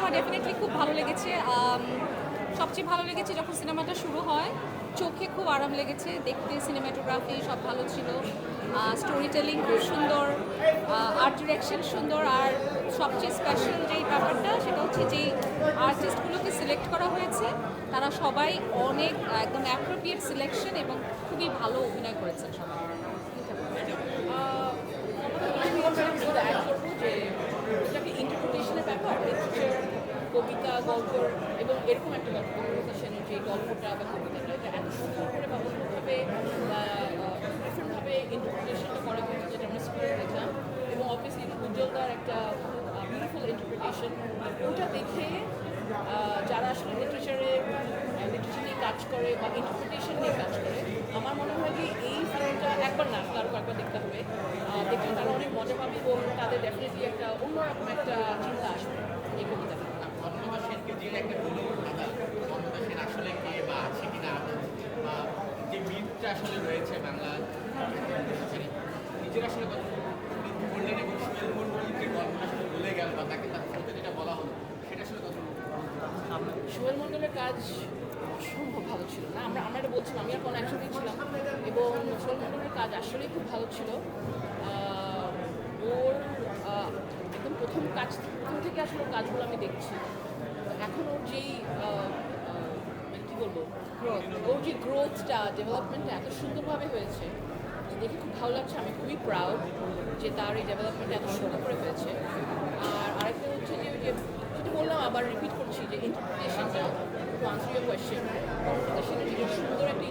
আমার ডেফিনেটলি খুব ভালো লেগেছে। সবচেয়ে ভালো লেগেছে যখন সিনেমাটা শুরু হয়, চোখে খুব আরাম লেগেছে দেখতে। সিনেমাটোগ্রাফি সব ভালো ছিল, স্টোরি টেলিং খুব সুন্দর, আর্ট ডিরেকশন সুন্দর। আর সবচেয়ে স্পেশাল যেই ব্যাপারটা সেটা হচ্ছে যেই আর্টিস্টগুলোকে সিলেক্ট করা হয়েছে তারা সবাই অনেক একদম অ্যাপ্রোপ্রিয়েট সিলেকশন এবং খুবই ভালো অভিনয় করেছেন সবাই। শুধু অ্যাড করবো যে এটাকে ইন্টারপ্রিটেশনের ব্যাপার, লিটারেচার, কবিতা, গল্প এবং এরকম একটা গল্প কমিউনিকেশন, যে গল্পটা বা কবিতাটা এটা এত সুন্দর করে বা অন্যভাবে বা ডিফারেন্টভাবে ইন্টারপ্রিটেশনটা করা হয়েছে, যেটা আমরা স্কুলে দেখলাম। এবং অবভিয়াসলি উজ্জ্বলদার একটা বিউটিফুল ইন্টারপ্রিটেশন, ওটা দেখে যারা আসলে লিটারেচার নিয়ে কাজ করে বা ইন্টারপ্রিটেশন নিয়ে কাজ করে, আমার মনে হয় যে এই ফিল্মটা একবার না আরও কয়েকবার দেখতে হবে। দেখলে তারা অনেক মজা পাবে এবং তাদের ডেফিনেটলি একটা অন্যরকম একটা চিন্তা আসবে এই কবিতাটা। অন্নদা সেনকে যে একটা ধাঁধা, অন্নদা সেন আসলে কে বা আছে কিনা, বা যে মিথটা আসলে রয়েছে বাংলা নিজের আসলে কত বললেন, এবং সোহেল মন্ডল যে গল্পটা আসলে বলে গেল বা তাকে তার ফোনতে যেটা বলা হলো সেটা আসলে কত সোহেল মণ্ডলের কাজ অসম্ভব ভালো ছিল না। আমরা এটা বলছিলাম, আমি আর কোনো একসাথেই ছিলাম, এবং সোহেল মণ্ডলের কাজ আসলেই খুব ভালো ছিল। ওর একদম প্রথম থেকে আসলে ওর কাজগুলো আমি দেখছি। এখন ওর যেই মানে কী বলবো, ওর যে গ্রোথটা, ডেভেলপমেন্টটা এত সুন্দরভাবে হয়েছে যে দেখে খুব ভালো লাগছে। আমি খুবই প্রাউড যে তার এই ডেভেলপমেন্ট এত সুন্দর করে হয়েছে। আর আরেকটা হচ্ছে যে ওই যে যেটা বললাম, আবার রিপিট করছি, যে ইন্টারপ্রিটেশনটা, টু আনসার ইউর কোয়েশ্চেন, সেটা যে সুন্দর একটা